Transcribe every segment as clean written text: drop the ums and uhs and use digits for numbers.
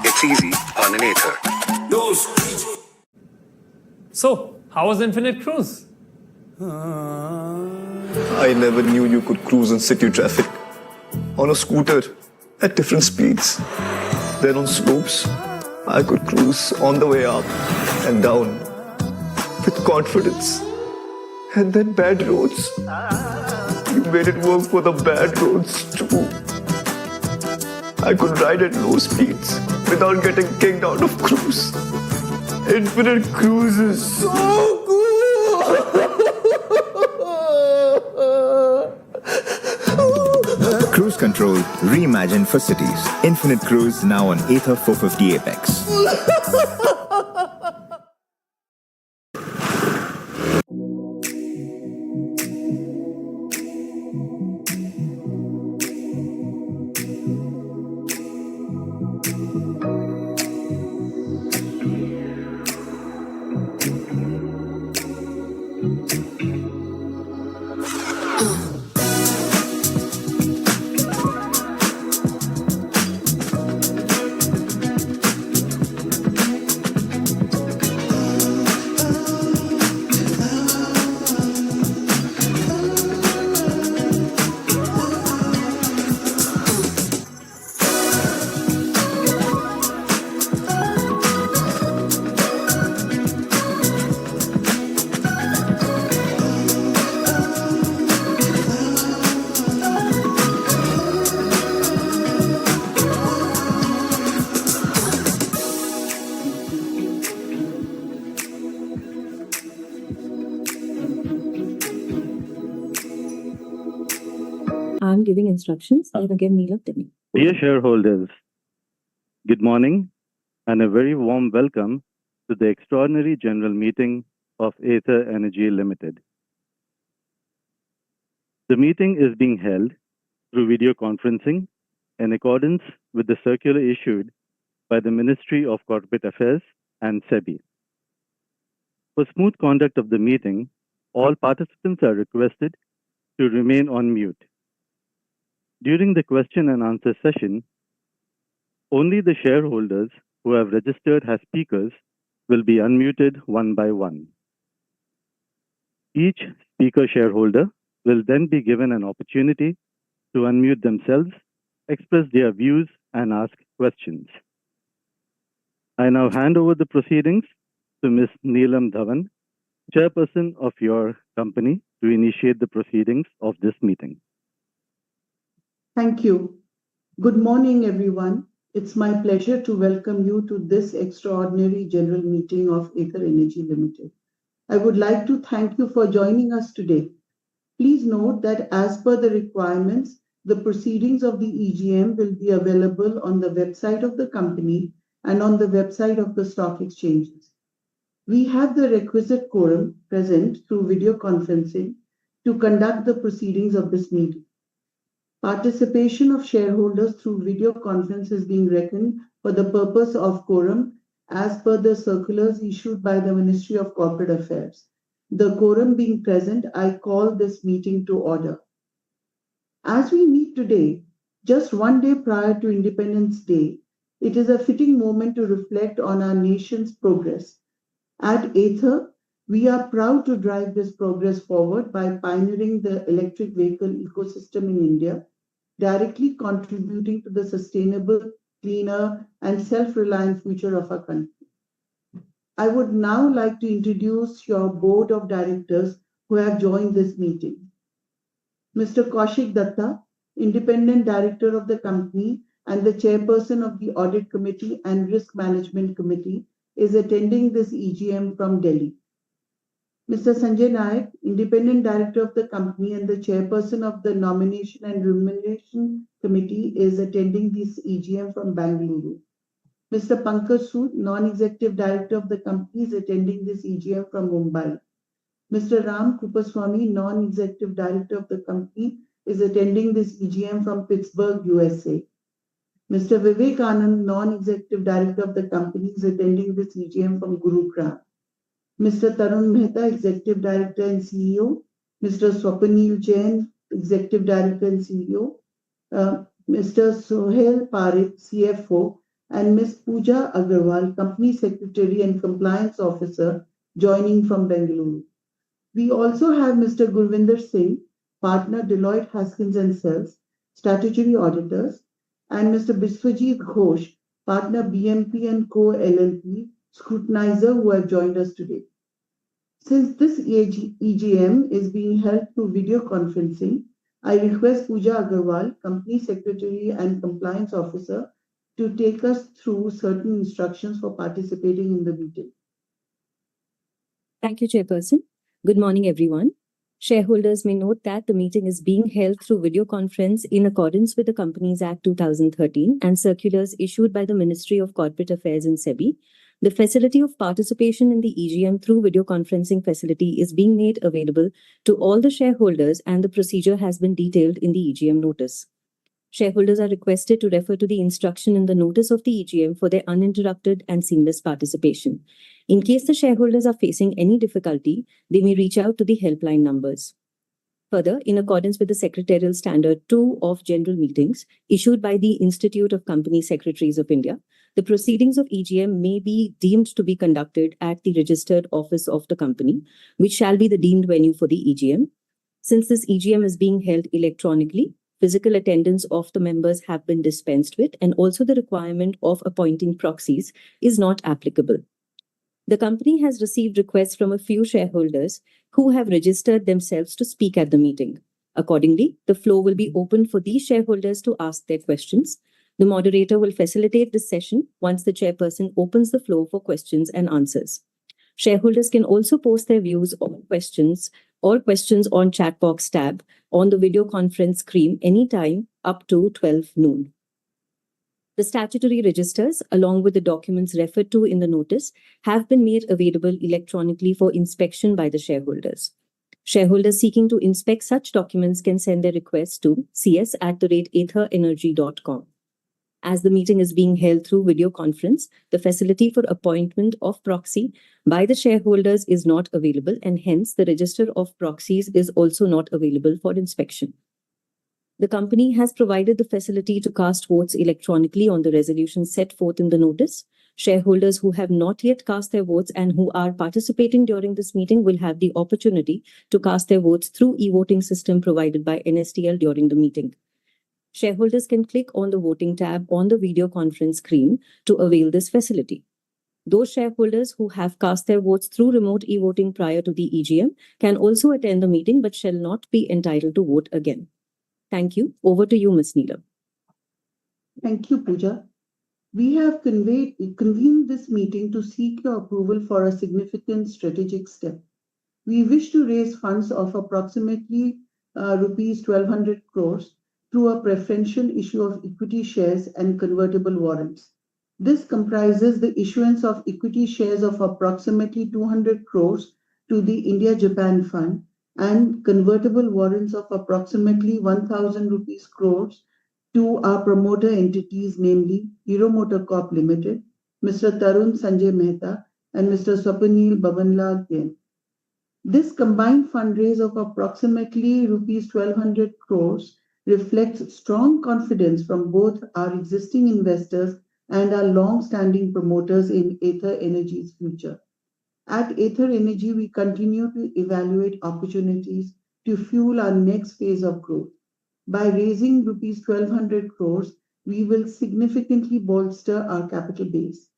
It's easy on an Ather. So, how was Infinite Cruise? I never knew you could cruise in city traffic on a scooter at different speeds. Then on slopes, I could cruise on the way up and down with confidence. And then bad roads. You made it work for the bad roads too. I could ride at low speeds without getting kicked out of cruise. Infinite Cruise is so good! Cruise Control reimagined for cities. Infinite Cruise now on Ather 450 Apex. I'm giving instructions. And again, Neela, tell me. Dear shareholders, good morning and a very warm welcome to the extraordinary general meeting of Ather Energy Limited. The meeting is being held through video conferencing in accordance with the circular issued by the Ministry of Corporate Affairs and SEBI. For smooth conduct of the meeting, all participants are requested to remain on mute. During the question and answer session, only the shareholders who have registered as speakers will be unmuted one by one. Each speaker shareholder will then be given an opportunity to unmute themselves, express their views, and ask questions. I now hand over the proceedings to Ms. Neelam Dhawan, chairperson of your company, to initiate the proceedings of this meeting. Thank you. Good morning, everyone. It's my pleasure to welcome you to this extraordinary general meeting of Ather Energy Limited. I would like to thank you for joining us today. Please note that as per the requirements, the proceedings of the EGM will be available on the website of the company and on the website of the stock exchanges. We have the requisite quorum present through video conferencing to conduct the proceedings of this meeting. Participation of shareholders through video conference is being reckoned for the purpose of quorum as per the circulars issued by the Ministry of Corporate Affairs. The quorum being present, I call this meeting to order. As we meet today, just one day prior to Independence Day, it is a fitting moment to reflect on our nation's progress. At Ather, we are proud to drive this progress forward by pioneering the electric vehicle ecosystem in India, directly contributing to the sustainable, cleaner, and self-reliant future of our country. I would now like to introduce your board of directors who have joined this meeting. Mr. Kaushik Datta, Independent Director of the company and the Chairperson of the Audit Committee and Risk Management Committee, is attending this EGM from Delhi. Mr. Sanjay Nayak, Independent Director of the company and the Chairperson of the Nomination and Remuneration Committee, is attending this EGM from Bangalore. Mr. Pankaj Sood, Non-Executive Director of the company, is attending this EGM from Mumbai. Mr. Ram Kupaswamy, Non-Executive Director of the company, is attending this EGM from Pittsburgh, USA. Mr. Vivek Anand, Non-Executive Director of the company, is attending this EGM from Gurugram. Mr. Tarun Mehta, Executive Director and CEO. Mr. Swapanil Jain, Executive Director and CEO. Mr. Sohail Parekh, CFO, and Ms. Pooja Agarwal, Company Secretary and Compliance Officer, joining from Bengaluru. We also have Mr. Gurvinder Singh, Partner, Deloitte Haskins & Sells, Statutory Auditors, and Mr. Biswajit Ghosh, Partner, BMP & Co. LLP, Scrutinizer, who have joined us today. Since this EGM is being held through video conferencing, I request Pooja Agarwal, Company Secretary and Compliance Officer, to take us through certain instructions for participating in the meeting. Thank you, Chairperson. Good morning, everyone. Shareholders may note that the meeting is being held through video conference in accordance with the Companies Act 2013 and circulars issued by the Ministry of Corporate Affairs and SEBI. The facility of participation in the EGM through video conferencing facility is being made available to all the shareholders, and the procedure has been detailed in the EGM notice. Shareholders are requested to refer to the instruction in the notice of the EGM for their uninterrupted and seamless participation. In case the shareholders are facing any difficulty, they may reach out to the helpline numbers. Further, in accordance with the Secretarial Standard 2 of General Meetings issued by the Institute of Company Secretaries of India, the proceedings of EGM may be deemed to be conducted at the registered office of the company, which shall be the deemed venue for the EGM. Since this EGM is being held electronically, physical attendance of the members have been dispensed with, and also the requirement of appointing proxies is not applicable. The company has received requests from a few shareholders who have registered themselves to speak at the meeting. Accordingly, the floor will be open for these shareholders to ask their questions. The moderator will facilitate this session once the chairperson opens the floor for questions and answers. Shareholders can also post their views or questions on chat box tab on the video conference screen anytime up to 12 noon. The statutory registers, along with the documents referred to in the notice, have been made available electronically for inspection by the shareholders. Shareholders seeking to inspect such documents can send their requests to cs@atherenergy.com. As the meeting is being held through video conference, the facility for appointment of proxy by the shareholders is not available, and hence the register of proxies is also not available for inspection. The company has provided the facility to cast votes electronically on the resolution set forth in the notice. Shareholders who have not yet cast their votes and who are participating during this meeting will have the opportunity to cast their votes through e-voting system provided by NSTL during the meeting. Shareholders can click on the voting tab on the video conference screen to avail this facility. Those shareholders who have cast their votes through remote e-voting prior to the EGM can also attend the meeting but shall not be entitled to vote again. Thank you. Over to you, Ms. Neelam. Thank you, Pooja. We have convened this meeting to seek your approval for a significant strategic step. We wish to raise funds of approximately rupees 1,200 crores through a preferential issue of equity shares and convertible warrants. This comprises the issuance of equity shares of approximately 200 crores to the India-Japan Fund and convertible warrants of approximately 1,000 rupees crores to our promoter entities, namely Hero Motor Corp Limited, Mr. Tarun Sanjay Mehta, and Mr. Swapanil Babanlal Jain. This combined fundraise of approximately rupees 1,200 crores reflects strong confidence from both our existing investors and our long-standing promoters in Ather Energy's future. At Ather Energy, we continue to evaluate opportunities to fuel our next phase of growth. By raising rupees 1,200 crores, we will significantly bolster our capital base.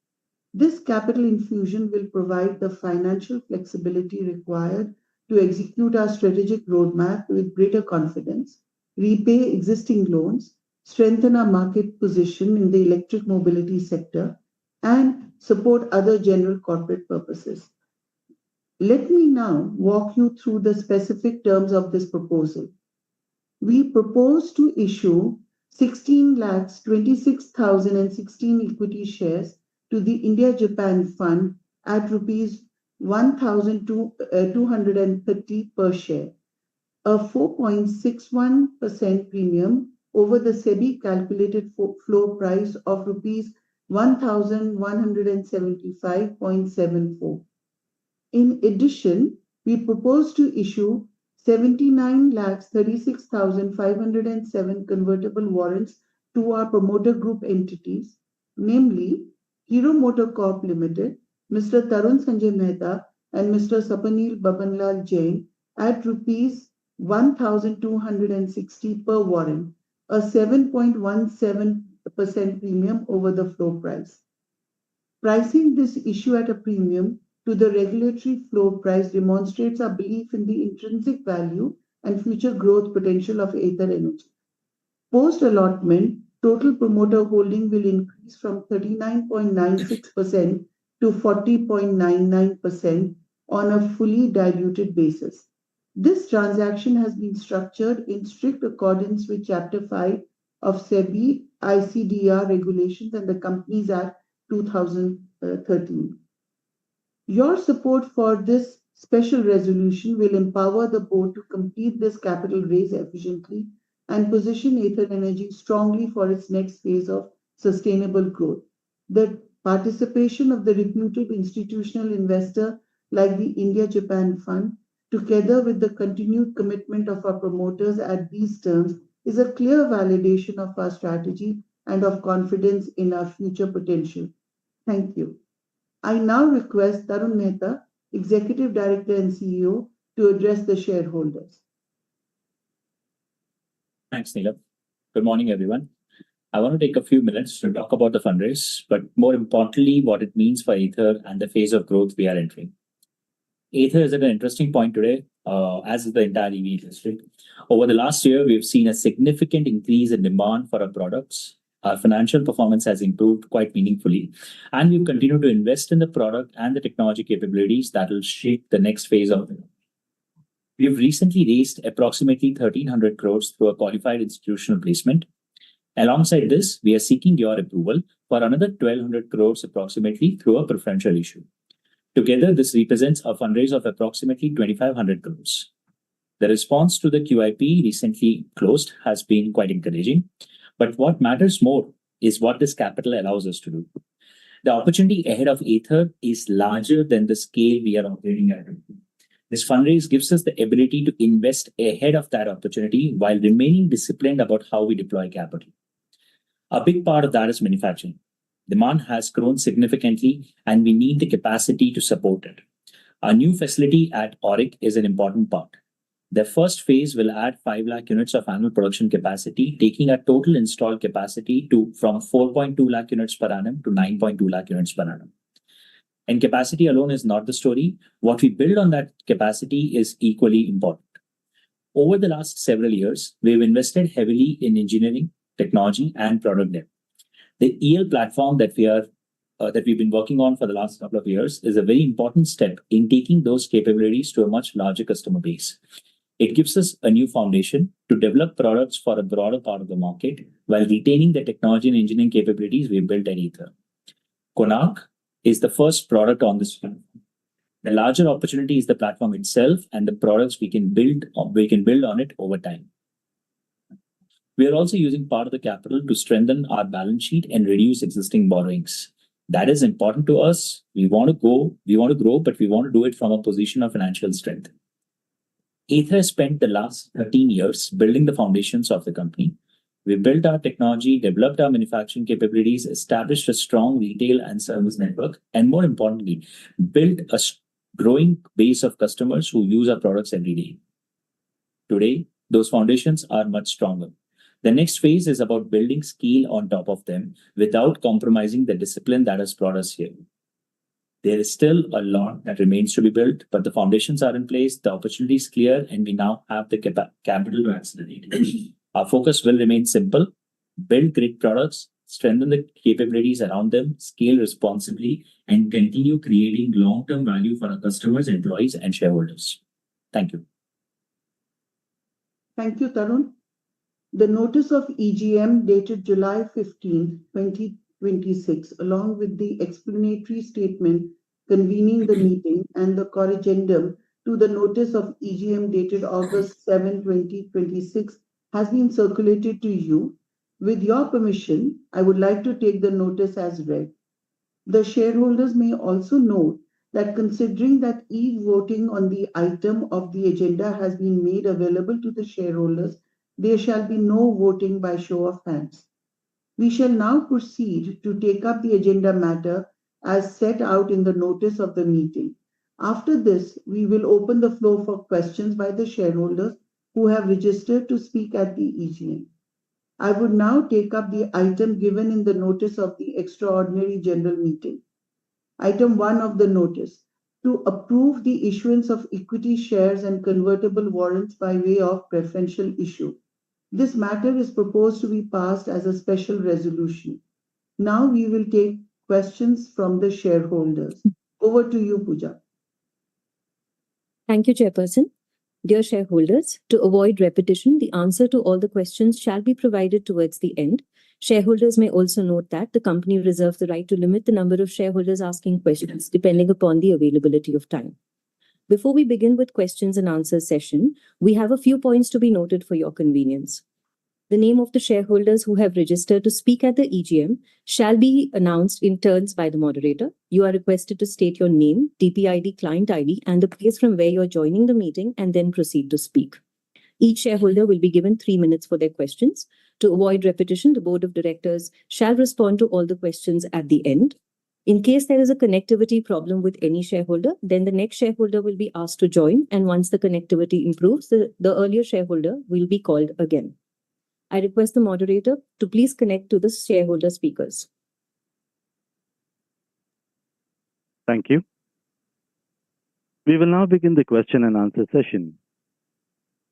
This capital infusion will provide the financial flexibility required to execute our strategic roadmap with greater confidence, repay existing loans, strengthen our market position in the electric mobility sector, and support other general corporate purposes. Let me now walk you through the specific terms of this proposal. We propose to issue 16,26,016 equity shares to the India-Japan Fund at rupees 1,230 per share, a 4.61% premium over the SEBI calculated floor price of rupees 1,175.74. In addition, we propose to issue 79,36,507 convertible warrants to our promoter group entities, namely Hero Motor Corp Limited, Mr. Tarun Sanjay Mehta and Mr. Sapanil Babanlal Jain at rupees 1,260 per warrant, a 7.17% premium over the floor price. Pricing this issue at a premium to the regulatory floor price demonstrates our belief in the intrinsic value and future growth potential of Ather Energy. Post-allotment, total promoter holding will increase from 39.96% to 40.99% on a fully diluted basis. This transaction has been structured in strict accordance with Chapter 5 of SEBI ICDR regulations and the Companies Act 2013. Your support for this special resolution will empower the board to complete this capital raise efficiently and position Ather Energy strongly for its next phase of sustainable growth. The participation of the reputed institutional investor like the India-Japan Fund, together with the continued commitment of our promoters at these terms, is a clear validation of our strategy and of confidence in our future potential. Thank you. I now request Tarun Mehta, Executive Director and CEO, to address the shareholders. Thanks, Neelam. Good morning, everyone. I want to take a few minutes to talk about the fundraise, but more importantly, what it means for Ather and the phase of growth we are entering. Ather is at an interesting point today, as is the entire EV industry. Over the last year, we've seen a significant increase in demand for our products. Our financial performance has improved quite meaningfully, and we've continued to invest in the product and the technology capabilities that will shape the next phase of it. We have recently raised approximately 1,300 crores through a qualified institutional placement. Alongside this, we are seeking your approval for another 1,200 crores approximately through a preferential issue. Together, this represents a fundraise of approximately 2,500 crores. The response to the QIP recently closed has been quite encouraging, but what matters more is what this capital allows us to do. The opportunity ahead of Ather is larger than the scale we are operating at. This fundraise gives us the ability to invest ahead of that opportunity while remaining disciplined about how we deploy capital. A big part of that is manufacturing. Demand has grown significantly, and we need the capacity to support it. Our new facility at Auric is an important part. The first phase will add 5 lakh units of annual production capacity, taking our total installed capacity from 4.2 lakh units per annum to 9.2 lakh units per annum. And capacity alone is not the story. What we build on that capacity is equally important. Over the last several years, we've invested heavily in engineering, technology, and product depth. The EL platform that we've been working on for the last couple of years is a very important step in taking those capabilities to a much larger customer base. It gives us a new foundation to develop products for a broader part of the market while retaining the technology and engineering capabilities we built at Ather. Konark is the first product on this platform. The larger opportunity is the platform itself and the products we can build on it over time. We are also using part of the capital to strengthen our balance sheet and reduce existing borrowings. That is important to us. We want to grow, but we want to do it from a position of financial strength. Ather has spent the last 13 years building the foundations of the company. We built our technology, developed our manufacturing capabilities, established a strong retail and service network, and more importantly, built a growing base of customers who use our products every day. Today, those foundations are much stronger. The next phase is about building scale on top of them without compromising the discipline that has brought us here. There is still a lot that remains to be built, but the foundations are in place, the opportunity is clear, and we now have the capital to accelerate. Our focus will remain simple: build great products, strengthen the capabilities around them, scale responsibly, and continue creating long-term value for our customers, employees, and shareholders. Thank you. Thank you, Tarun. The notice of EGM dated July 15, 26, along with the explanatory statement convening the meeting and the corrigendum to the notice of EGM dated August 7, 2026 has been circulated to you. With your permission, I would like to take the notice as read. The shareholders may also note that considering that e-voting on the item of the agenda has been made available to the shareholders, there shall be no voting by show of hands. We shall now proceed to take up the agenda matter as set out in the notice of the meeting. After this, we will open the floor for questions by the shareholders who have registered to speak at the EGM. I would now take up the item given in the notice of the extraordinary general meeting. Item 1 of the notice, to approve the issuance of equity shares and convertible warrants by way of preferential issue. This matter is proposed to be passed as a special resolution. Now we will take questions from the shareholders. Over to you, Pooja. Thank you, Chairperson. Dear shareholders, to avoid repetition, the answer to all the questions shall be provided towards the end. Shareholders may also note that the company reserves the right to limit the number of shareholders asking questions depending upon the availability of time. Before we begin with questions and answers session, we have a few points to be noted for your convenience. The name of the shareholders who have registered to speak at the EGM shall be announced in turns by the moderator. You are requested to state your name, DPID, client ID, and the place from where you're joining the meeting, and then proceed to speak. Each shareholder will be given 3 minutes for their questions. To avoid repetition, the Board of Directors shall respond to all the questions at the end. In case there is a connectivity problem with any shareholder, then the next shareholder will be asked to join, and once the connectivity improves, the earlier shareholder will be called again. I request the moderator to please connect to the shareholder speakers. Thank you. We will now begin the question and answer session.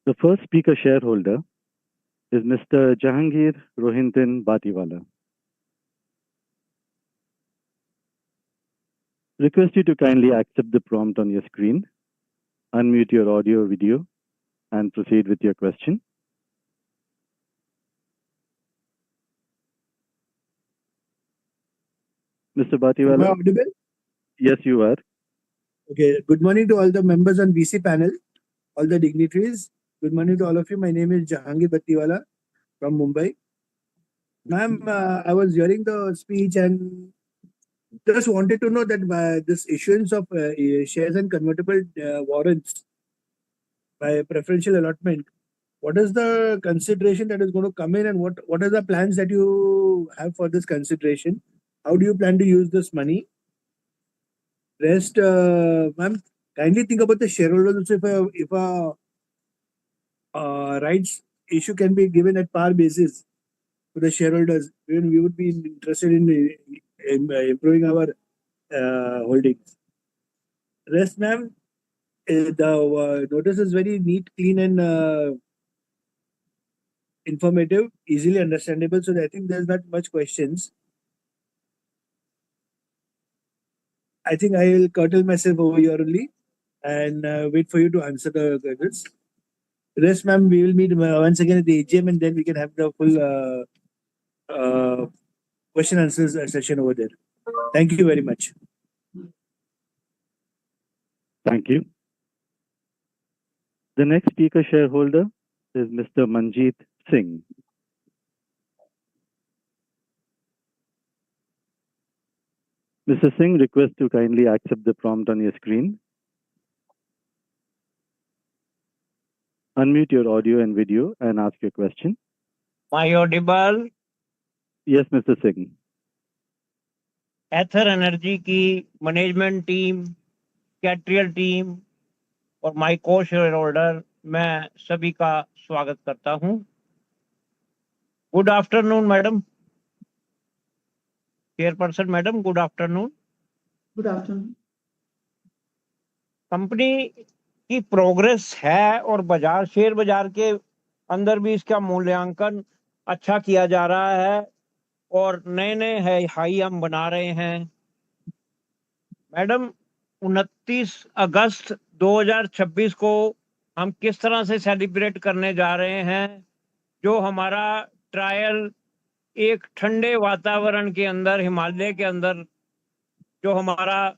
The first speaker shareholder is Mr. Jahangir Rohinton Batiwala. Request you to kindly accept the prompt on your screen, unmute your audio, video, and proceed with your question. Mr. Batiwala? Am I audible? Yes, you are. Okay. Good morning to all the members on VC panel, all the dignitaries. Good morning to all of you. My name is Jahangir Batiwala from Mumbai. Ma'am, I was hearing the speech and just wanted to know that this issuance of shares and convertible warrants by preferential allotment, what is the consideration that is going to come in, and what are the plans that you have for this consideration? How do you plan to use this money? Rest, ma'am, kindly think about the shareholders. If a rights issue can be given at par basis to the shareholders, then we would be interested in improving our holdings. Rest, ma'am, the notice is very neat, clean, and informative, easily understandable. So I think there's not much questions. I think I will curtail myself over here only and wait for you to answer the questions. Rest, ma'am, we will meet once again at the EGM, and then we can have the full question answers session over there. Thank you very much. Thank you. The next speaker shareholder is Mr. Manjeet Singh. Mr. Singh, request to kindly accept the prompt on your screen. Unmute your audio and video and ask your question. Am I audible? Yes, Mr. Singh. Ether energy की management team, कैट्रियल team और my को share holder, मैं सभी का स्वागत करता हूं। Good afternoon madam, chairperson madam, good afternoon. Good afternoon. Company की प्रोग्रेस है और बाजार, शेयर बाजार के अंदर भी इसका मूल्यांकन अच्छा किया जा रहा है और नए नए हाई हम बना रहे हैं। मैडम, 29 अगस्त 2026 को हम किस तरह से सेलिब्रेट करने जा रहे हैं, जो हमारा ट्रायल एक ठंडे वातावरण के अंदर, हिमालय के अंदर जो हमारा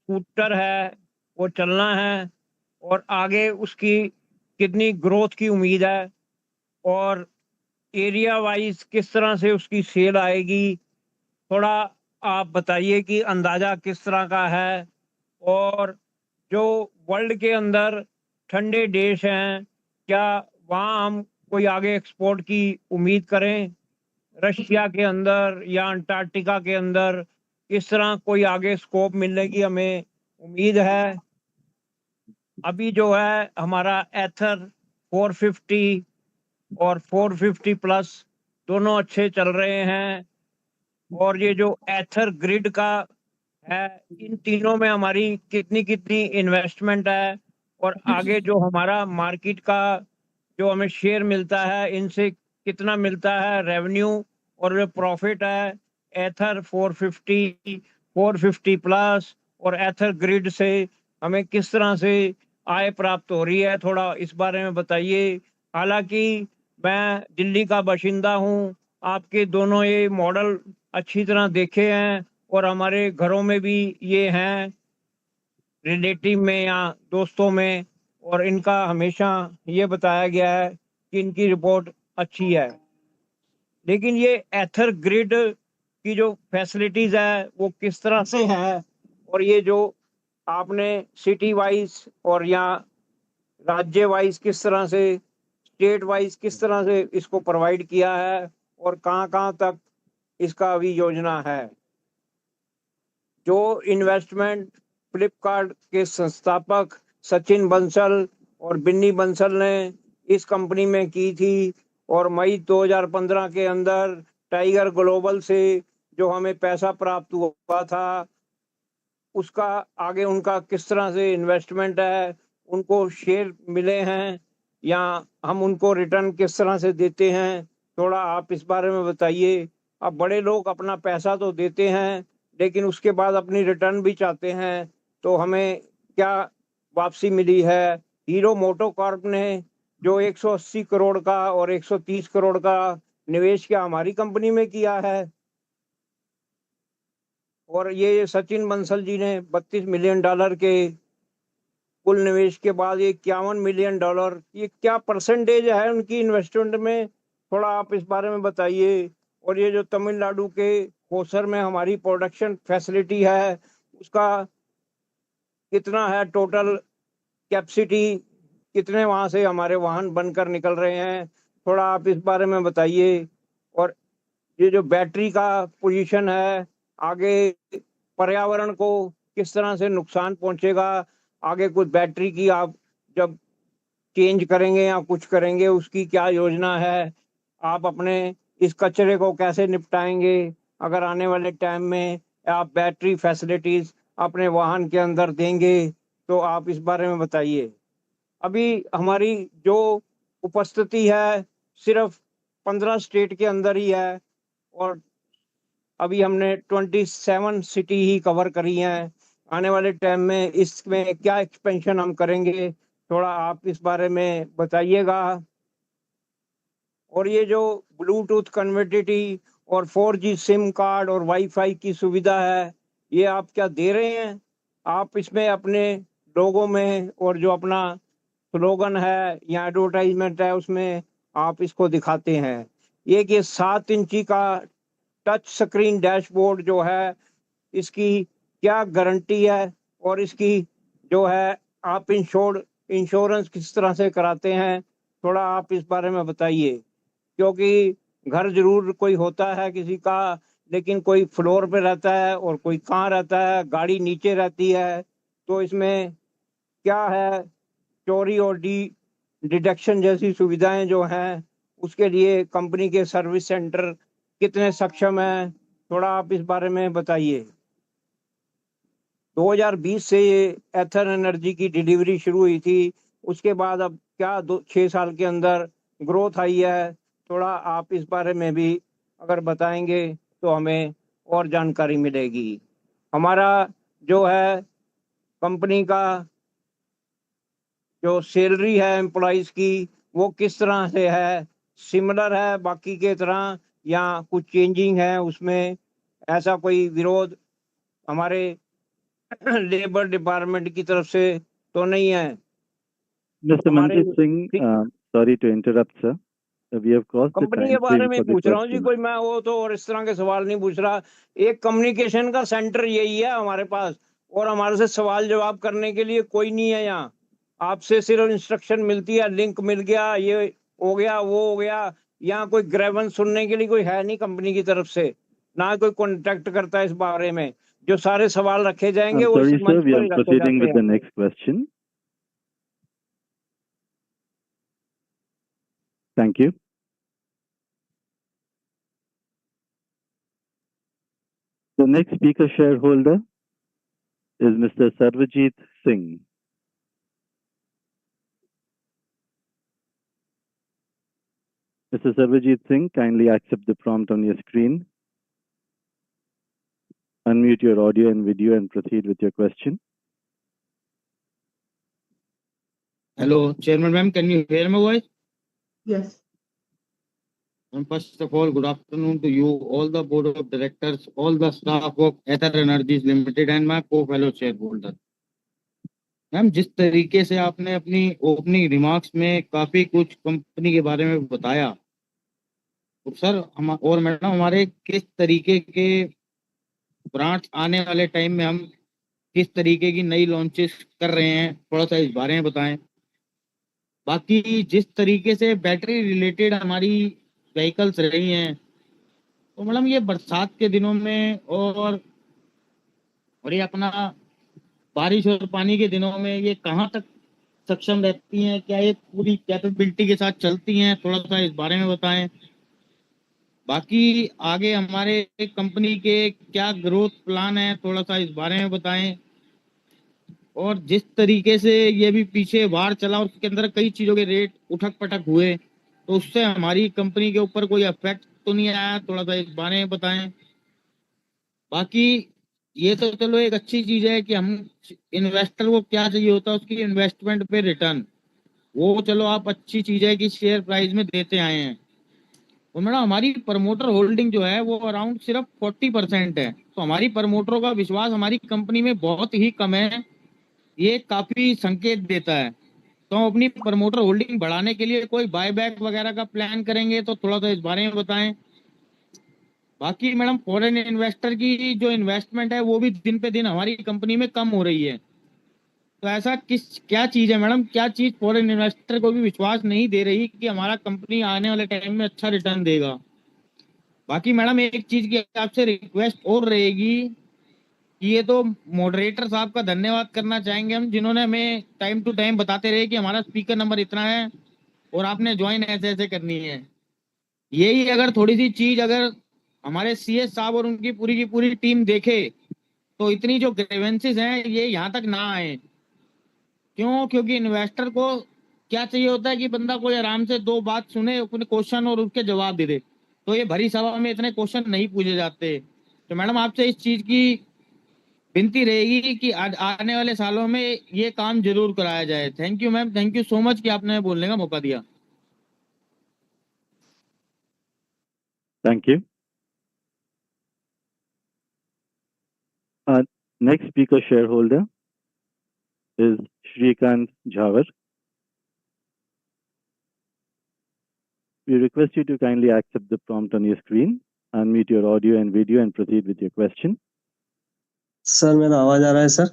स्कूटर है वो चलना है, और आगे उसकी कितनी ग्रोथ की उम्मीद है, और एरिया वाइज किस तरह से उसकी सेल आएगी, थोड़ा आप बताइए कि अंदाजा किस तरह का है। और जो वर्ल्ड के अंदर ठंडे देश हैं, क्या वहाँ हम कोई आगे एक्सपोर्ट की उम्मीद करें? रशिया के अंदर या अंटार्कटिका के अंदर किस तरह कोई आगे स्कोप मिलने की हमें उम्मीद है? अभी जो है हमारा एथर 450 और 450 प्लस दोनों अच्छे चल रहे हैं, और ये जो एथर ग्रिड का है, इन तीनों में हमारी कितनी कितनी इन्वेस्टमेंट है, और आगे जो हमारा मार्केट का जो हमें शेयर मिलता है इनसे कितना मिलता है रेवेन्यू और जो प्रॉफिट है एथर 450 450 प्लस और एथर ग्रिड से हमें किस तरह से आय प्राप्त हो रही है, थोड़ा इस बारे में बताइए। हालांकि मैं दिल्ली का बाशिंदा हूँ, आपके दोनों ये मॉडल अच्छी तरह देखे हैं और हमारे घरों में भी ये हैं, रिलेटिव में या दोस्तों में, और इनका हमेशा ये बताया गया है कि इनकी रिपोर्ट अच्छी है। लेकिन ये एथर ग्रिड की जो फैसिलिटीज है वो किस तरह से है, और ये जो आपने सिटी वाइज और या राज्य वाइज किस तरह से, स्टेट वाइज किस तरह से इसको प्रोवाइड किया है, और कहाँ कहाँ तक इसका अभी योजना है। जो इन्वेस्टमेंट फ्लिपकार्ट के संस्थापक सचिन बंसल और बिन्नी बंसल ने इस कंपनी में की थी, और मई 2015 के अंदर टाइगर ग्लोबल से जो हमें पैसा प्राप्त हुआ था, उसका आगे उनका किस तरह से इन्वेस्टमेंट है, उनको शेयर मिले हैं या हम उनको रिटर्न किस तरह से देते हैं, थोड़ा आप इस बारे में बताइए। अब बड़े लोग अपना पैसा तो देते हैं लेकिन उसके बाद अपनी रिटर्न भी चाहते हैं, तो हमें क्या वापसी मिली है? हीरो मोटो कॉर्प ने जो 180 करोड़ का और 130 करोड़ का निवेश क्या हमारी कंपनी में किया है, और ये सचिन बंसल जी ने $32 मिलियन के कुल निवेश के बाद ये $51 मिलियन, ये क्या परसेंटेज है उनकी इन्वेस्टमेंट में, थोड़ा आप इस बारे में बताइए। और ये जो तमिलनाडु के होसर में हमारी प्रोडक्शन फैसिलिटी है उसका कितना है टोटल कैपेसिटी, कितने वहां से हमारे वाहन बनकर निकल रहे हैं, थोड़ा आप इस बारे में बताइए। और ये जो बैटरी का पोजीशन है, आगे पर्यावरण को किस तरह से नुकसान पहुंचेगा, आगे कुछ बैटरी की आप जब चेंज करेंगे या कुछ करेंगे उसकी क्या योजना है, आप अपने इस कचरे को कैसे निपटाएंगे अगर आने वाले टाइम में आप बैटरी फैसिलिटीज अपने वाहन के अंदर देंगे, तो आप इस बारे में बताइए। अभी हमारी जो उपस्थिति है सिर्फ 15 स्टेट के अंदर ही है, और अभी हमने 27 सिटी ही कवर करी हैं। आने वाले टाइम में इसमें क्या एक्सपेंशन हम करेंगे, थोड़ा आप इस बारे में बताइएगा। और ये जो ब्लूटूथ कनेक्टिविटी और 4G सिम कार्ड और वाईफाई की सुविधा है, ये आप क्या दे रहे हैं? आप इसमें अपने लोगों में और जो अपना स्लोगन है या एडवर्टाइजमेंट है उसमें आप इसको दिखाते हैं। ये कि 7 इंची का टच स्क्रीन डैशबोर्ड जो है इसकी क्या गारंटी है, और इसकी जो है आप इंश्योरेंस किस तरह से कराते हैं, थोड़ा आप इस बारे में बताइए। क्योंकि घर जरूर कोई होता है किसी का, लेकिन कोई फ्लोर पे रहता है और कोई कहाँ रहता है, गाड़ी नीचे रहती है, तो इसमें क्या है चोरी और डिडक्शन जैसी सुविधाएं जो हैं उसके लिए कंपनी के सर्विस सेंटर कितने सक्षम हैं, थोड़ा आप इस बारे में बताइए। 2020 से ये एथर एनर्जी की डिलीवरी शुरू हुई थी, उसके बाद अब क्या 6 साल के अंदर ग्रोथ आई है, थोड़ा आप इस बारे में भी अगर बताएंगे तो हमें और जानकारी मिलेगी। हमारा जो है कंपनी का जो सैलरी है एम्प्लॉइज की वो किस तरह से है, सिमिलर है बाकी के तरह या कुछ चेंजिंग है उसमें? ऐसा कोई विरोध हमारे लेबर डिपार्टमेंट की तरफ से तो नहीं है? Mr. हमारे Manjit Singh, sorry to interrupt, sir. We have crossed the company के time बारे frame में for the पूछ रहा हूँ जी, question. कोई मैं वो तो और इस तरह के सवाल नहीं पूछ रहा। एक कम्युनिकेशन का सेंटर यही है हमारे पास, और हमारे से सवाल जवाब करने के लिए कोई नहीं है यहाँ। आपसे सिर्फ इंस्ट्रक्शन मिलती है, लिंक मिल गया, ये हो गया, वो हो गया। यहाँ कोई ग्रेवेंस सुनने के लिए कोई है नहीं कंपनी की तरफ से, ना कोई कॉन्टेक्ट करता है इस बारे में। जो सारे सवाल रखे जाएंगे I'm वो इस sorry, sir. मंच We पर are ही रखे proceeding जाते with the हैं। next question. Thank you. The next speaker shareholder is Mr. Sarvajit Singh. Mr. Sarvajit Singh, kindly accept the prompt on your screen. Unmute your audio and video and proceed with your question. Hello, Chairman ma'am, can you hear my voice? Yes. And first of all, good afternoon to you, all the board of directors, all the staff of Ather Energies Limited and my co-fellow shareholder. Ma'am, जिस तरीके से आपने अपनी opening remarks में काफी कुछ company के बारे में बताया, तो सर हम और मैडम हमारे किस तरीके के ब्रांच आने वाले टाइम में हम किस तरीके की नई लॉन्चेस कर रहे हैं, थोड़ा सा इस बारे में बताएं। बाकी जिस तरीके से बैटरी रिलेटेड हमारी व्हीकल्स रही हैं, तो मैडम ये बरसात के दिनों में और ये अपना बारिश और पानी के दिनों में ये कहाँ तक सक्षम रहती हैं, क्या ये पूरी कैपेबिलिटी के साथ चलती हैं, थोड़ा सा इस बारे में बताएं। बाकी आगे हमारे कंपनी के क्या ग्रोथ प्लान है, थोड़ा सा इस बारे में बताएं। और जिस तरीके से ये भी पीछे वार चला और उसके अंदर कई चीजों के रेट उठक पटक हुए, तो उससे हमारी कंपनी के ऊपर कोई इफेक्ट तो नहीं आया, थोड़ा सा इस बारे में बताएं। बाकी ये तो चलो एक अच्छी चीज है कि हम इन्वेस्टर को क्या चाहिए होता है, उसकी इन्वेस्टमेंट पे रिटर्न, वो चलो आप अच्छी चीज है कि शेयर प्राइस में देते आए हैं। तो मैडम हमारी प्रमोटर होल्डिंग जो है वो अराउंड सिर्फ 40% है, तो हमारी प्रमोटरों का विश्वास हमारी कंपनी में बहुत ही कम है। ये काफी संकेत देता है। तो हम अपनी प्रमोटर होल्डिंग बढ़ाने के लिए कोई बायबैक वगैरह का प्लान करेंगे, तो थोड़ा सा इस बारे में बताएं। बाकी मैडम फॉरेन इन्वेस्टर की जो इन्वेस्टमेंट है वो भी दिन पे दिन हमारी कंपनी में कम हो रही है, तो ऐसा क्या चीज है मैडम, क्या चीज फॉरेन इन्वेस्टर को भी विश्वास नहीं दे रही कि हमारा कंपनी आने वाले टाइम में अच्छा रिटर्न देगा। बाकी मैडम एक चीज की आपसे रिक्वेस्ट और रहेगी कि ये तो मॉडरेटर साहब का धन्यवाद करना चाहेंगे हम, जिन्होंने हमें टाइम टू टाइम बताते रहे कि हमारा स्पीकर नंबर इतना है और आपने ज्वाइन ऐसे ऐसे करनी है। यही अगर थोड़ी सी चीज अगर हमारे सीएस साहब और उनकी पूरी की पूरी टीम देखे, तो इतनी जो ग्रीवेंसेस हैं ये यहाँ तक ना आए। क्योंकि इन्वेस्टर को क्या चाहिए होता है कि बंदा कोई आराम से दो बात सुने, अपने क्वेश्चन और उसके जवाब दे दे, तो ये भरी सभा में इतने क्वेश्चन नहीं पूछे जाते। तो मैडम आपसे इस चीज की विनती रहेगी कि आने वाले सालों में ये काम जरूर कराया जाए। Thank you ma'am, thank you so much कि आपने बोलने का मौका दिया। Thank you. Next speaker shareholder is Shrikant Jhavar. We request you to kindly accept the prompt on your screen, unmute your audio and video and proceed with your question. Sir मेरा आवाज आ रहा है sir?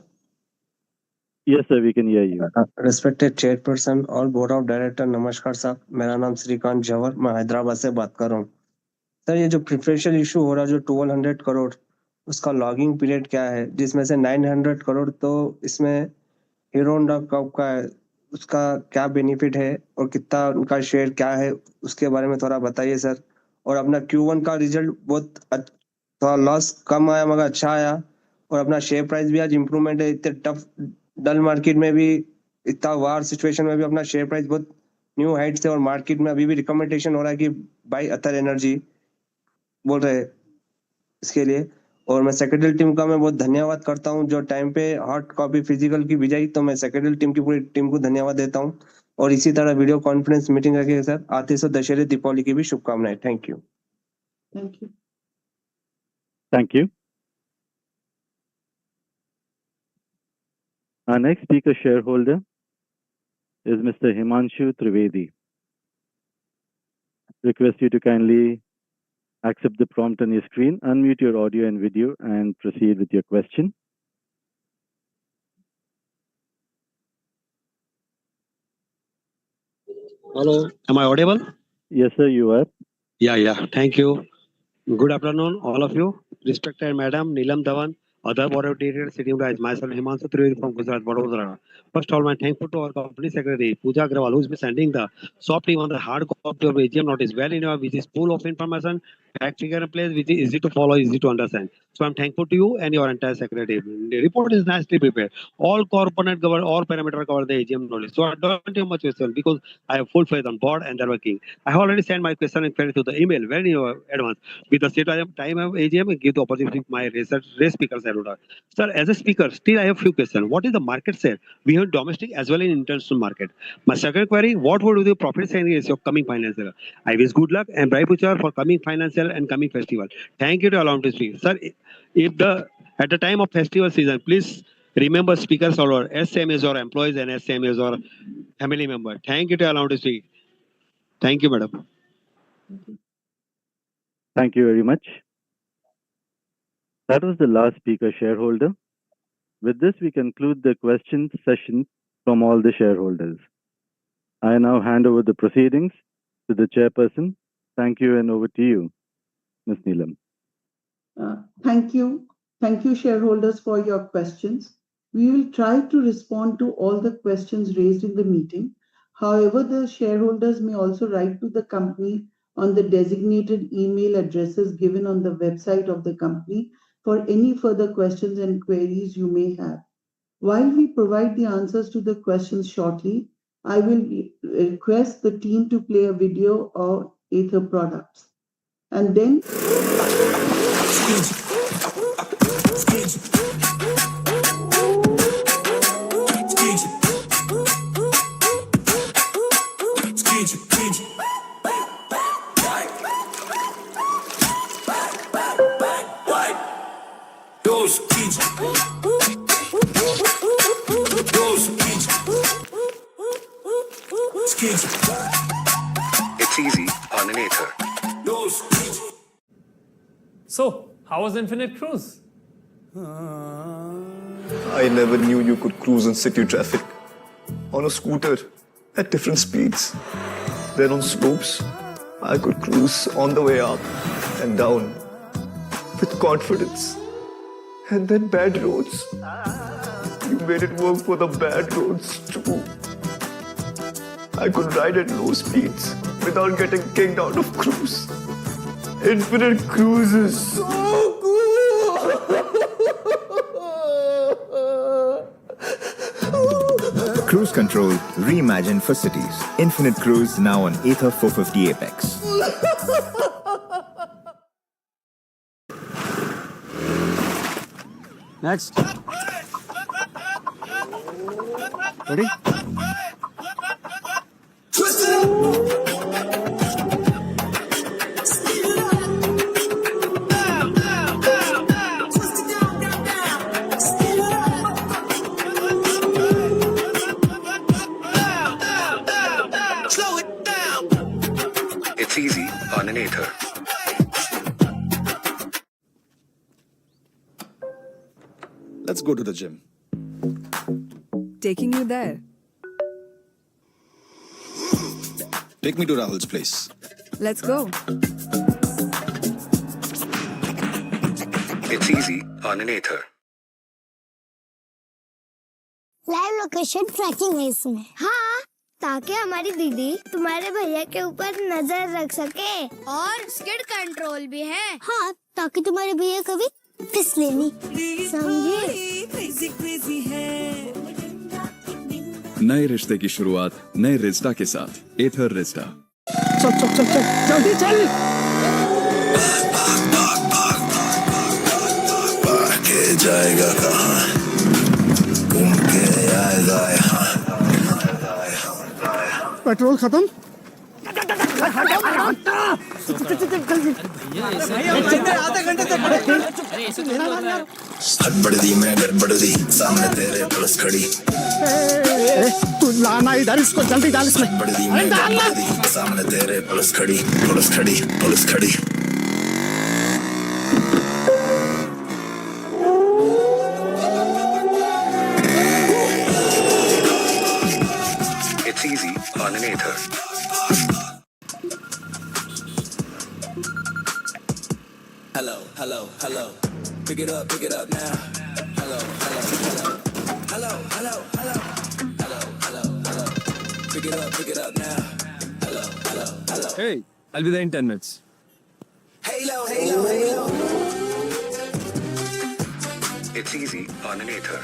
Yes, sir, we can hear you. Respected chairperson और board of director, नमस्कार साहब। मेरा नाम श्रीकांत जवर, मैं हैदराबाद से बात कर रहा हूँ। सर ये जो प्रिफरेंशियल इशू हो रहा है जो 1200 करोड़, उसका लॉगिंग पीरियड क्या है, जिसमें से 900 करोड़ तो इसमें हीरो होंडा कप का है, उसका क्या बेनिफिट है और कितना उनका शेयर क्या है, उसके बारे में थोड़ा बताइए सर। और अपना Q1 का रिजल्ट बहुत थोड़ा लॉस कम आया मगर अच्छा आया, और अपना शेयर प्राइस भी आज इम्प्रूवमेंट है। इतने टफ डल मार्केट में भी, इतना वार सिचुएशन में भी अपना शेयर प्राइस बहुत न्यू हाइट से, और मार्केट में अभी भी रिकमेंडेशन हो रहा है कि बाय अथर एनर्जी बोल रहे हैं इसके लिए। और मैं सेक्रेटरी टीम का मैं बहुत धन्यवाद करता हूं, जो टाइम पे हॉट कॉपी फिजिकल की भिजाई, तो मैं सेक्रेटरी टीम की पूरी टीम को धन्यवाद देता हूं। और इसी तरह वीडियो कॉन्फ्रेंस मीटिंग रखेगा सर। आते से दशहरे दीपावली की भी शुभकामनाएं। Thank you. Thank you. Thank you. Our next speaker shareholder is Mr. Himanshu Trivedi. Request you to kindly accept the prompt on your screen, unmute your audio and video, and proceed with your question. Hello, am I audible? Yes, sir, you are. Yeah. Thank you. Good afternoon, all of you. Respected Madam Neelam Dhawan, other board of directors sitting guys, myself Himanshu Trivedi from Gujarat, Vadodara. First of all, my thankful to our company secretary, Pooja Agrawal, who's been sending the soft even the hard copy of EGM notice well in which is full of information, fact figure in place, which is easy to follow, easy to understand. So I'm thankful to you and your entire secretary. The report is nicely prepared. All component cover, all parameter cover the EGM knowledge. So I don't have much question because I have full faith on board and they're working. I have already sent my question and query to the email very advance. With the state time of AGM, give the opportunity to my race speaker shareholder. Sir, as a speaker, still I have few questions. What is the market share? We have domestic as well as international market. My second query, what would be the profit sharing ratio of coming financial? I wish good luck and bright future for coming financial and coming festival. Thank you to allow me to speak. Sir, if the at the time of festival season, please remember speakers or SMEs or employees and SMEs or family member. Thank you to allow me to speak. Thank you, madam. Thank you very much. That was the last speaker shareholder. With this, we conclude the questions session from all the shareholders. I now hand over the proceedings to the chairperson. Thank you, and over to you, Ms. Neelam. Thank you. Thank you, shareholders, for your questions. We will try to respond to all the questions raised in the meeting. However, the shareholders may also write to the company on the designated email addresses given on the website of the company for any further questions and queries you may have. While we provide the answers to the questions shortly, I will request the team to play a video of Ather products. And then It's easy on an Ather. So, how was Infinite Cruise? I never knew you could cruise in city traffic on a scooter at different speeds. Then on slopes, I could cruise on the way up and down with confidence. And then bad roads. You made it work for the bad roads too. I could ride at low speeds without getting kicked out of cruise. Infinite Cruise is so good! Cruise control reimagined for cities. Infinite Cruise now on Ather 450 Apex. Next. Ready? It's easy on an Ather. Let's go to the gym. Taking you there. Take me to Rahul's place. Let's go. It's easy on an Ather. Live location tracking है इसमें। हाँ, ताकि हमारी दीदी तुम्हारे भैया के ऊपर नजर रख सके। और स्किड कंट्रोल भी है। हाँ, ताकि तुम्हारे भैया कभी फिसले नहीं। समझे? नए रिश्ते की शुरुआत नए रिश्ता के साथ एथर रिश्ता। चल चल चल चल जल्दी चल। के जाएगा कहाँ? घूम के आएगा यहाँ। पेट्रोल खत्म। हड़बड़ दी मैं गड़बड़ दी सामने तेरे पुलिस खड़ी। तू लाना इधर, इसको जल्दी डाल इसमें। हड़बड़ दी मैं गड़बड़ दी सामने तेरे पुलिस खड़ी, पुलिस खड़ी, पुलिस खड़ी। It's easy on an Ather. Hello, hello, hello. Pick it up now. Hello, hello, hello. Hello, hello, hello. Hello, hello, hello. Pick it up now. Hello, hello, hello. Hey, I'll be there in 10 minutes. Halo, halo, halo. It's easy on an Ather.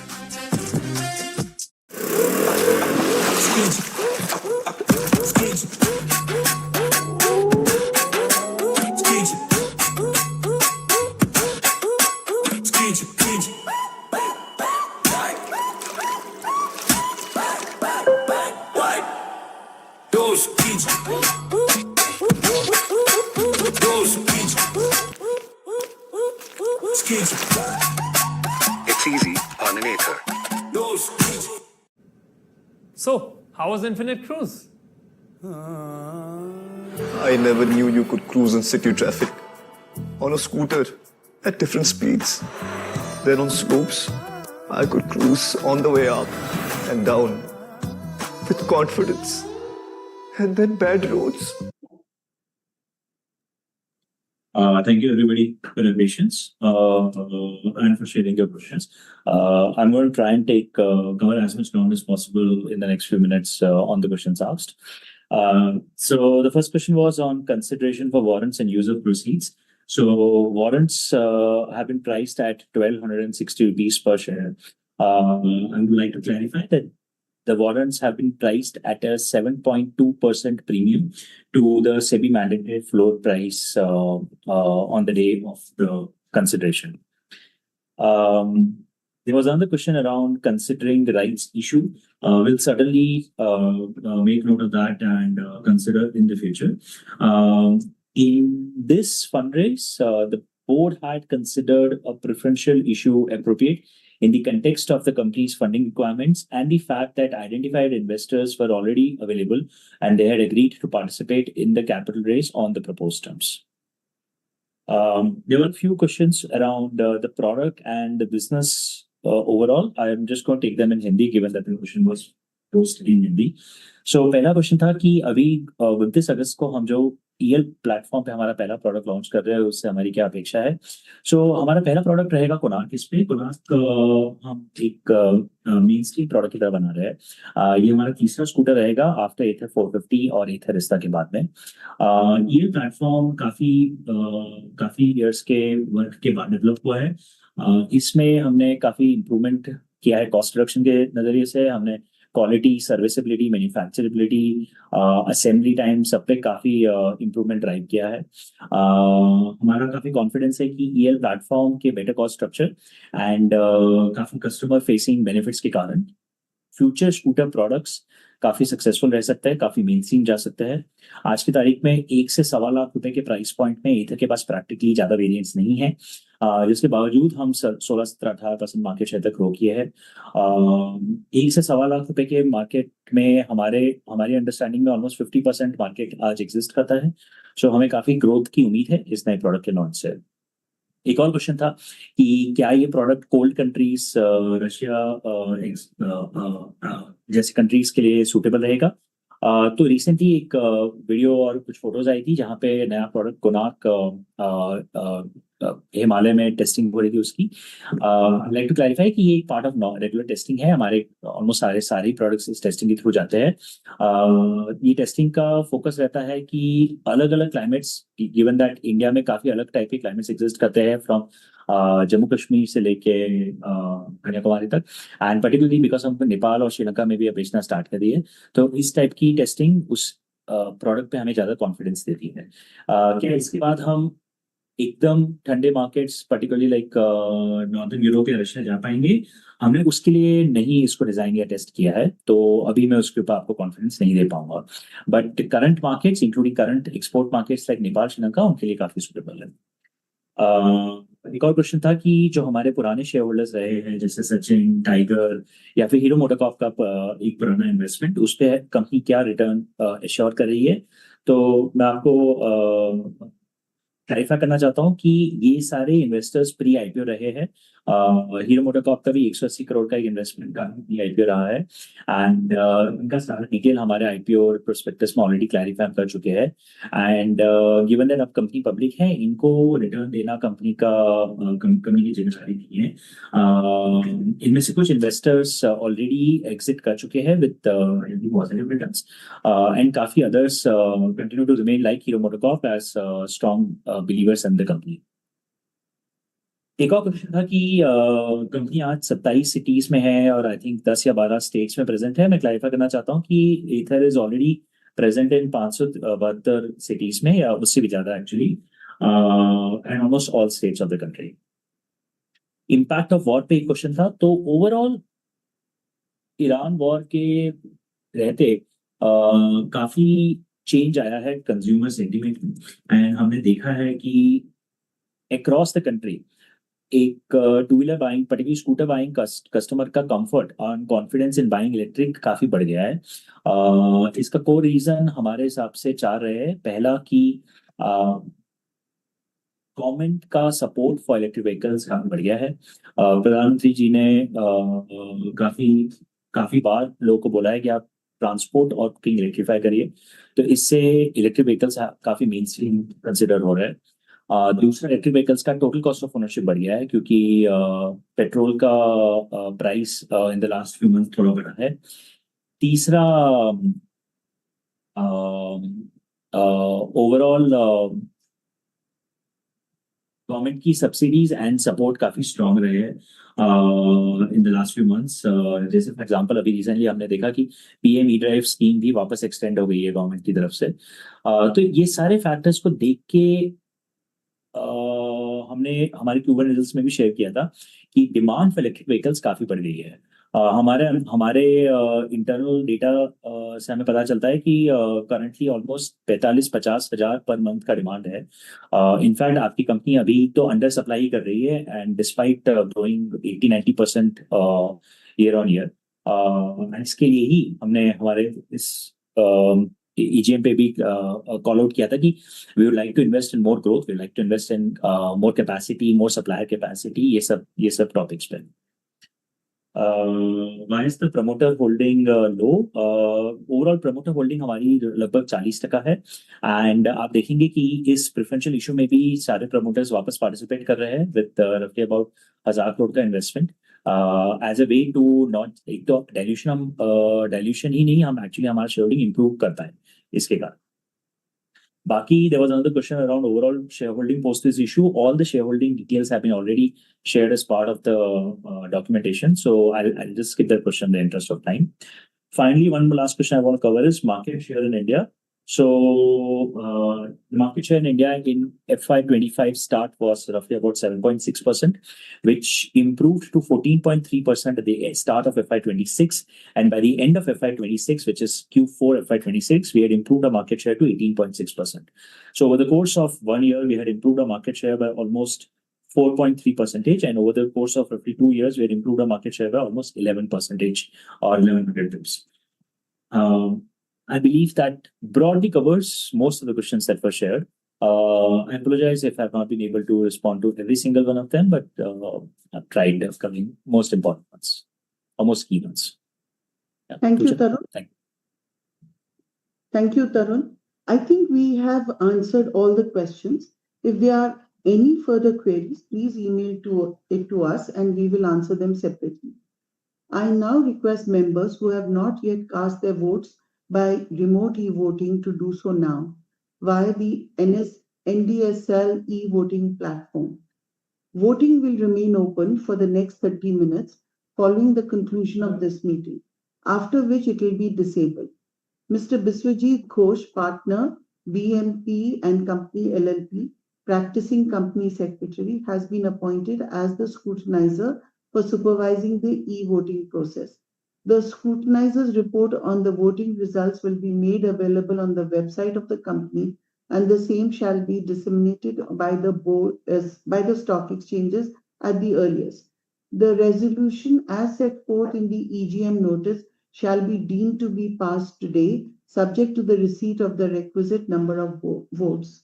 It's easy on an Ather. So, how was Infinite Cruise? I never knew you could cruise in city traffic on a scooter at different speeds. Then on slopes, I could cruise on the way up and down with confidence. And then bad roads. Thank you, everybody, for your patience and for sharing your questions. I'm going to try and cover as much ground as possible in the next few minutes on the questions asked. So the first question was on consideration for warrants and use of proceeds. So warrants have been priced at 1,260 rupees per share. I would like to clarify that the warrants have been priced at a 7.2% premium to the SEBI mandated floor price on the day of the consideration. There was another question around considering the rights issue. We'll certainly make note of that and consider in the future. In this fundraise, the board had considered a preferential issue appropriate in the context of the company's funding requirements and the fact that identified investors were already available and they had agreed to participate in the capital raise on the proposed terms. There were a few questions around the product and the business overall. I am just going to take them in Hindi given that the question was posted in Hindi. So पहला question था कि अभी 29 अगस्त को हम जो EL platform पे हमारा पहला प्रोडक्ट लॉन्च कर रहे हैं उससे हमारी क्या अपेक्षा है. सो हमारा पहला प्रोडक्ट रहेगा कोनार्क. इस पे कोनार्क हम एक मेन स्ट्रीम प्रोडक्ट की तरह बना रहे हैं. ये हमारा तीसरा स्कूटर रहेगा आफ्टर एथर 450 और एथर रिस्टा के बाद में. ये प्लेटफॉर्म काफी इयर्स के वर्क के बाद डेवलप हुआ है. इसमें हमने काफी इंप्रूवमेंट किया है कॉस्ट रिडक्शन के नजरिए से. हमने क्वालिटी, सर्विसेबिलिटी, मैन्युफैक्चरेबिलिटी, असेंबली टाइम सब पे काफी इंप्रूवमेंट ड्राइव किया है. हमारा काफी कॉन्फिडेंस है कि ईएल प्लेटफॉर्म के बेटर कॉस्ट स्ट्रक्चर एंड काफी कस्टमर फेसिंग बेनिफिट्स के कारण फ्यूचर स्कूटर प्रोडक्ट्स काफी सक्सेसफुल रह सकते हैं, काफी मेन स्ट्रीम जा सकते हैं. आज की तारीख में 1 से 1.25 लाख रुपए के प्राइस पॉइंट में एथर के पास प्रैक्टिकली ज्यादा वेरिएंट्स नहीं है, जिसके बावजूद हम 16-18% मार्केट शेयर तक ग्रो किए हैं. 1 से 1.25 लाख रुपए के मार्केट में हमारी अंडरस्टैंडिंग में ऑलमोस्ट 50% मार्केट आज एग्जिस्ट करता है. सो हमें काफी ग्रोथ की उम्मीद है इस नए प्रोडक्ट के लॉन्च से. एक और क्वेश्चन था कि क्या ये प्रोडक्ट कोल्ड कंट्रीज, रशिया जैसे कंट्रीज के लिए सूटेबल रहेगा. तो रिसेंटली एक वीडियो और कुछ फोटोज आई थी जहाँ पे नया प्रोडक्ट कोनार्क हिमालय में टेस्टिंग हो रही थी उसकी. लाइक टू क्लैरिफाई कि ये एक पार्ट ऑफ रेगुलर टेस्टिंग है. हमारे ऑलमोस्ट सारे प्रोडक्ट्स इस टेस्टिंग के थ्रू जाते हैं. ये टेस्टिंग का फोकस रहता है कि अलग अलग क्लाइमेट्स, गिवन दैट इंडिया में काफी अलग टाइप के क्लाइमेट्स एग्जिस्ट करते हैं फ्रॉम जम्मू कश्मीर से लेके कन्याकुमारी तक, एंड पर्टिकुलरली बिकॉज हम नेपाल और श्रीलंका में भी अब बेचना स्टार्ट कर दी है. तो इस टाइप की टेस्टिंग उस प्रोडक्ट पे हमें ज्यादा कॉन्फिडेंस देती है. क्या इसके बाद हम एकदम ठंडे markets particularly like northern Europe या रशिया जा पाएंगे, हमने उसके लिए नहीं इसको डिजाइन या टेस्ट किया है, तो अभी मैं उसके ऊपर आपको कॉन्फिडेंस नहीं दे पाऊंगा। But current markets including current export markets like Nepal, Sri Lanka, उनके लिए काफी सुटेबल है। एक और क्वेश्चन था कि जो हमारे पुराने शेयर होल्डर्स रहे हैं जैसे सचिन, टाइगर या फिर हीरो मोटोकॉर्प का एक पुराना इन्वेस्टमेंट, उस पर कंपनी क्या रिटर्न एश्योर कर रही है। तो मैं आपको क्लैरिफाई करना चाहता हूँ कि ये सारे इन्वेस्टर्स प्री आईपीओ रहे हैं। हीरो मोटोकॉर्प का भी 180 करोड़ का एक इन्वेस्टमेंट का प्री आईपीओ रहा है, एंड इनका सारा डिटेल हमारे आईपीओ और प्रोस्पेक्टस में ऑलरेडी क्लैरिफाई कर चुके हैं। एंड गिवन दैट अब कंपनी पब्लिक है, इनको रिटर्न देना कंपनी की जिम्मेदारी नहीं है। इनमें से कुछ इन्वेस्टर्स ऑलरेडी एग्जिट कर चुके हैं विद पॉजिटिव रिटर्न्स, एंड काफी others continue to remain like Hero MotoCorp as strong believers in the company. एक और क्वेश्चन था कि कंपनी आज 27 सिटीज में है और आई थिंक 10 या 12 स्टेट्स में प्रेजेंट है। मैं क्लैरिफाई करना चाहता हूँ कि Ather is already present in 572 cities में या उससे भी ज्यादा actually, and almost all states of the country. Impact of war पे एक क्वेश्चन था, तो ओवरऑल ईरान वॉर के रहते काफी चेंज आया है कंज्यूमर सेंटिमेंट में, एंड हमने देखा है कि अक्रॉस द कंट्री एक two wheeler buying, particularly scooter buying customer का कंफर्ट और कॉन्फिडेंस इन बाइंग इलेक्ट्रिक काफी बढ़ गया है। इसका कोर रीजन हमारे हिसाब से चार रहे हैं। पहला कि गवर्नमेंट का सपोर्ट फॉर इलेक्ट्रिक व्हीकल्स काफी बढ़ गया है। प्रधानमंत्री जी ने काफी बार लोगों को बोला है कि आप ट्रांसपोर्ट और कुकिंग इलेक्ट्रीफाई करिए, तो इससे इलेक्ट्रिक व्हीकल्स काफी मेन स्ट्रीम कंसिडर हो रहा है। दूसरा, इलेक्ट्रिक व्हीकल्स का टोटल कॉस्ट ऑफ ओनरशिप बढ़ गया है क्योंकि पेट्रोल का price in the last few month थोड़ा बढ़ा है। तीसरा, ओवरऑल गवर्नमेंट की सब्सिडीज एंड सपोर्ट काफी स्ट्रांग रहे हैं in the last few months. जैसे फॉर एग्जांपल अभी रिसेंटली हमने देखा कि पीएम ई ड्राइव स्कीम भी वापस एक्सटेंड हो गई है गवर्नमेंट की तरफ से। तो ये सारे फैक्टर्स को देख के हमने हमारे क्यूबल रिजल्ट्स में भी शेयर किया था कि डिमांड फॉर इलेक्ट्रिक व्हीकल्स काफी बढ़ गई है। हमारे इंटरनल डेटा से हमें पता चलता है कि करंटली ऑलमोस्ट 45-50 हजार पर मंथ का डिमांड है। इनफैक्ट आपकी कंपनी अभी तो अंडर सप्लाई कर रही है, and despite growing 80-90% year on year. इसके लिए ही हमने हमारे इस EGM पे भी कॉल आउट किया था कि we would like to invest in more growth, we like to invest in more capacity, more supplier capacity, ये सब टॉपिक्स पे। Why is the promoter holding low? Overall promoter holding हमारी लगभग 40% है, एंड आप देखेंगे कि इस प्रेफरेंशियल इशू में भी सारे प्रमोटर्स वापस पार्टिसिपेट कर रहे हैं विद रफली अबाउट 1000 करोड़ का investment as a way to not, एक तो डाइल्यूशन ही नहीं, हम एक्चुअली हमारा शेयर होल्डिंग इंप्रूव कर पाए इसके कारण। Baki, there was another question around overall shareholding post this issue. All the shareholding details have been already shared as part of the documentation. So I'll just skip that question in the interest of time. Finally, one last question I want to cover is market share in India. So the market share in India in FY25 start was roughly about 7.6%, which improved to 14.3% at the start of FY26. And by the end of FY26, which is Q4 FY26, we had improved our market share to 18.6%. So over the course of 1 year, we had improved our market share by almost 4.3%, and over the course of roughly 2 years, we had improved our market share by almost 11% or 1100 pips. I believe that broadly covers most of the questions that were shared. I apologize if I have not been able to respond to every single one of them, but I've tried covering most important ones, or most key ones. Yeah. Thank you, Tarun. Thank you, Tarun. I think we have answered all the questions. If there are any further queries, please email it to us and we will answer them separately. I now request members who have not yet cast their votes by remote e-voting to do so now via the NDSL e-voting platform. Voting will remain open for the next 30 minutes following the conclusion of this meeting, after which it will be disabled. Mr. Biswajit Ghosh, partner, BMP and Company LLP, practicing company secretary, has been appointed as the scrutinizer for supervising the e-voting process. The scrutinizer's report on the voting results will be made available on the website of the company, and the same shall be disseminated by the board by the stock exchanges at the earliest. The resolution as set forth in the EGM notice shall be deemed to be passed today, subject to the receipt of the requisite number of votes.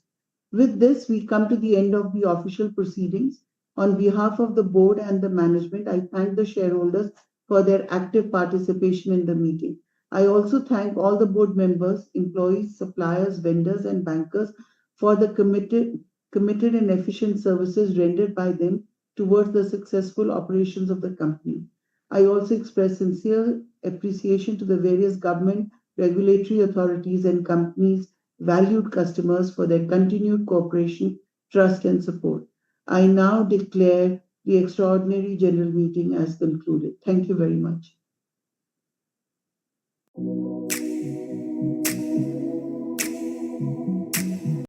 With this, we come to the end of the official proceedings. On behalf of the board and the management, I thank the shareholders for their active participation in the meeting. I also thank all the board members, employees, suppliers, vendors, and bankers for the committed and efficient services rendered by them towards the successful operations of the company. I also express sincere appreciation to the various government, regulatory authorities, and companies' valued customers for their continued cooperation, trust, and support. I now declare the extraordinary general meeting as concluded. Thank you very much.